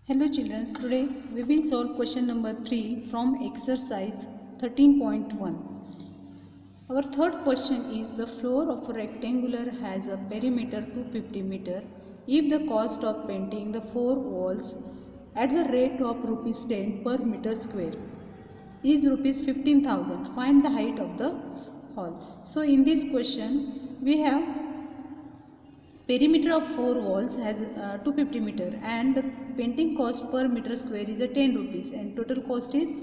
Hello children, today we will solve question number 3 from exercise 13.1. Our third question is the floor of a rectangular has a perimeter 250 meter. If the cost of painting the four walls at the rate of rupees 10 per meter square is rupees 15,000, find the height of the hall. So in this question we have perimeter of four walls has 250 meter and the painting cost per meter square is a 10 rupees and total cost is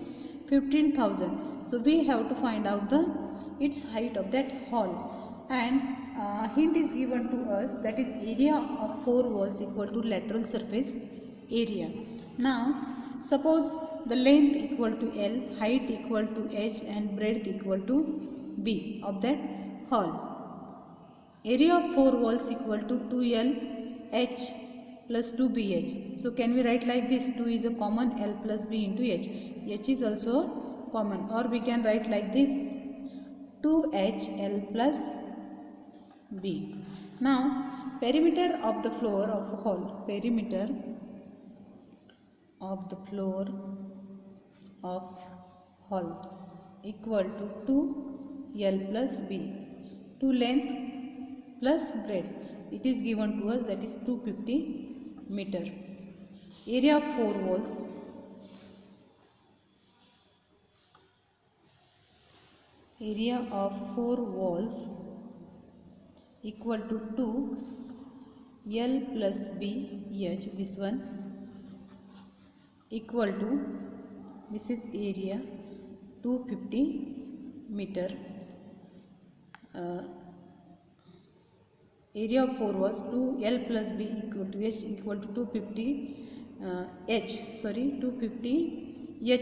15,000. So we have to find out the its height of that hall, and hint is given to us, that is area of four walls equal to lateral surface area. Now suppose the length equal to L, height equal to H and breadth equal to B of that hall. Area of four walls equal to 2LH plus 2BH. So can we write like this? 2 is a common, L plus B into H. H is also common, or we can write like this, 2HL plus B. Now perimeter of the floor of a hall. Perimeter of the floor of hall equal to 2L plus B. 2 length plus breadth, it is given to us, that is 250 meter. Area of four walls, area of four walls equal to 2 L plus B H, this one equal to, this is area 250 meter. Area of four walls 2L plus B equal to H equal to 250 H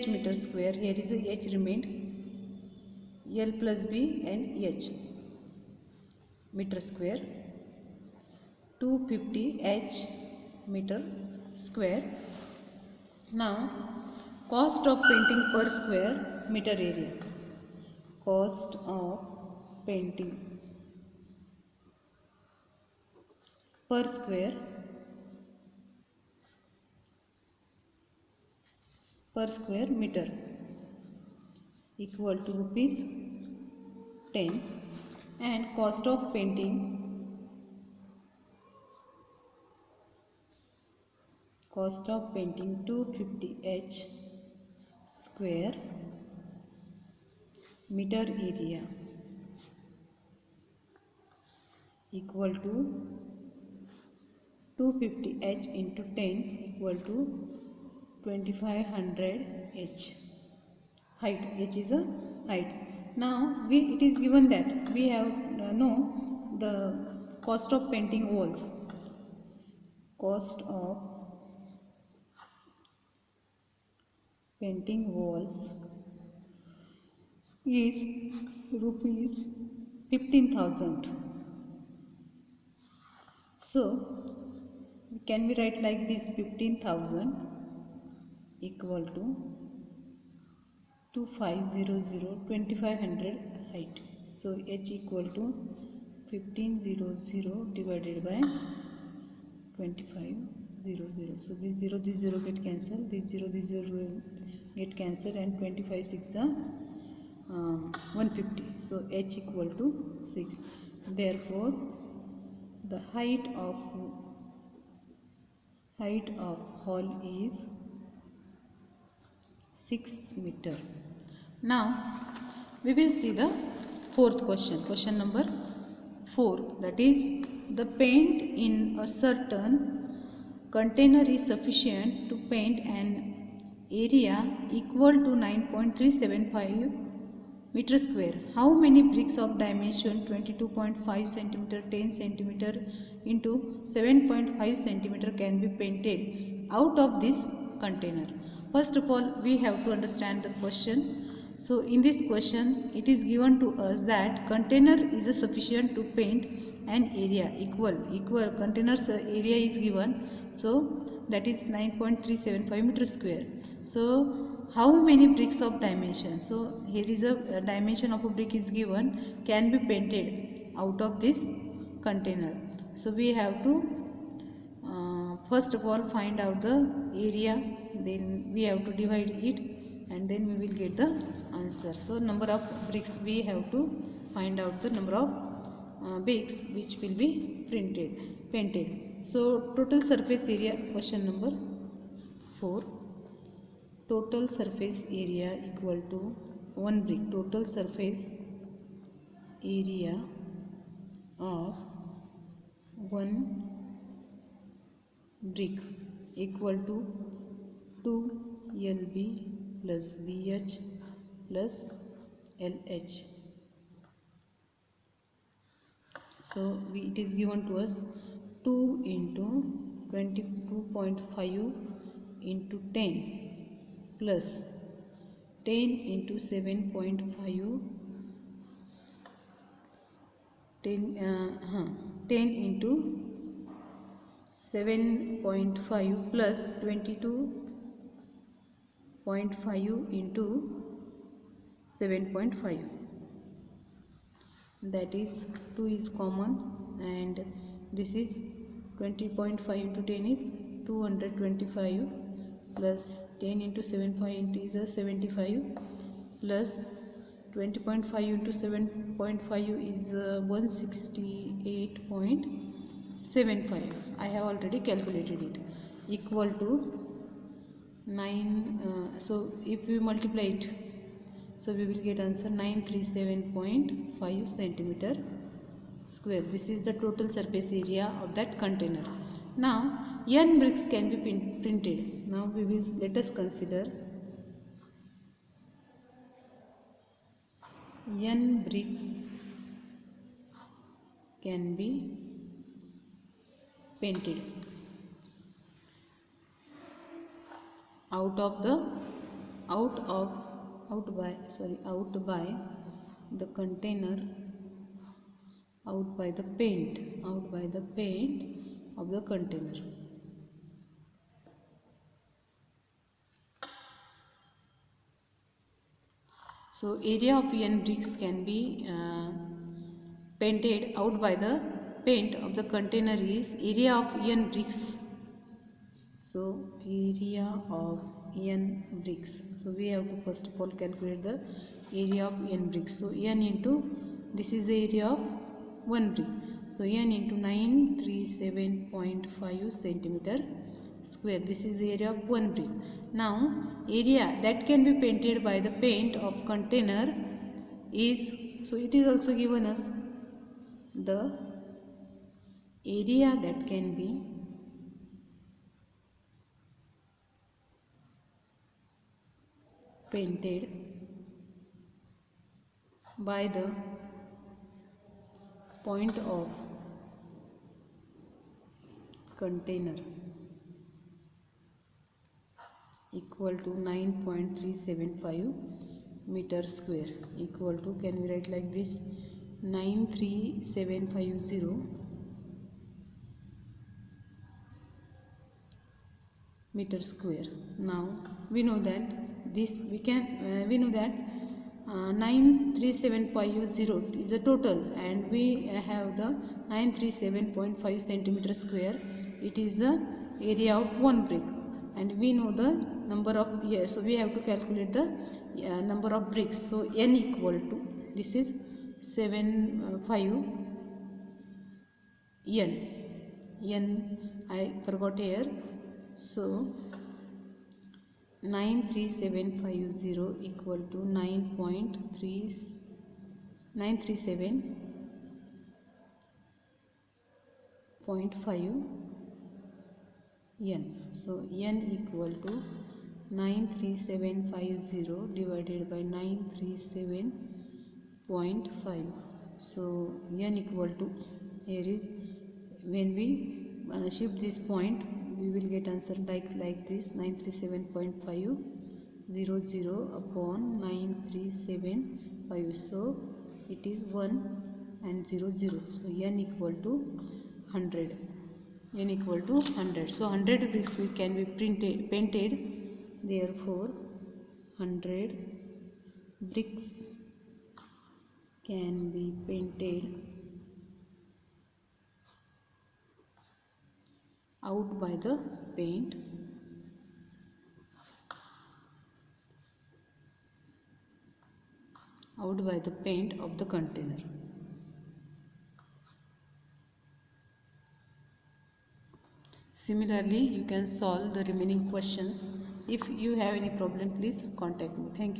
meter square. Here is a H remained, L plus B and H meter square, 250 H meter square. Now cost of painting per square meter area. Cost of painting per square meter equal to rupees 10, and cost of painting 250 H square meter area equal to 250 H into 10 equal to 2500 H. Height, H is a height. Now it is given that we have know the cost of painting walls. Cost of painting walls is rupees 15,000. So can we write like this, 15,000 equal to 2500 height. So H equal to 1500 divided by 2500. So this 0 get cancelled, this 0 will get cancelled, and 25 6 are 150. So H equal to 6. Therefore the height of hall is 6 meter. Now we will see the fourth question, question number 4, that is the paint in a certain container is sufficient to paint an area equal to 9.375 meter square. How many bricks of dimension 22.5 centimeter, 10 centimeter into 7.5 centimeter can be painted out of this container? First of all, we have to understand the question. So in this question it is given to us that container is sufficient to paint an area equal container's area is given, so that is 9.375 meter square. So how many bricks of dimension? So here is a dimension of a brick is given, can be painted out of this container. So we have to first of all find out the area, then we have to divide it, and then we will get the answer. So number of bricks, we have to find out the number of bricks which will be painted. So total surface area, question number 4. Total surface area equal to 1 brick. Total surface area of 1 brick equal to 2 LB plus BH plus LH. So it is given to us 2 into 22.5 into 10 plus 10 into 7.5, 10 into 7.5 plus 22.5 into 7.5, that is 2 is common, and this is 20.5 into 10 is 225 plus 10 into 7.5 is a 75 plus 20.5 into 7.5 is 168.75. I have already calculated it, equal to 9. So if we multiply it, so we will get answer 937.5 centimeter square. This is the total surface area of that container. Now n bricks can be printed. Now let us consider n bricks can be painted out by the container, out by the paint of the container. So area of n bricks can be painted out by the paint of the container is area of n bricks. So area of n bricks. So we have to first of all calculate the area of n bricks. So n into, this is the area of 1 brick. So n into 937.5 centimeter square. This is the area of 1 brick. Now area that can be painted by the paint of container is, so it is also given us the area that can be painted by the point of container equal to 9.375 meter square, equal to, can we write like this, 93750 meter square. Now we know that this we know that 93750 is a total, and we have the 937.5 centimeter square. It is the area of 1 brick, and we know the number of, so we have to calculate the number of bricks. So n equal to, this is 75 n I forgot here. So 93750 equal to 937.5 n. So n equal to 93750 divided by 937.5. So n equal to, here is, when we shift this point, we will get answer like this, 937.500 upon 937.5. So it is 1 and 0 0. So n equal to 100. N equal to 100. So 100 bricks we can be painted. Therefore 100 bricks can be painted out by the paint of the container. Similarly, you can solve the remaining questions. If you have any problem, please contact me. Thank you.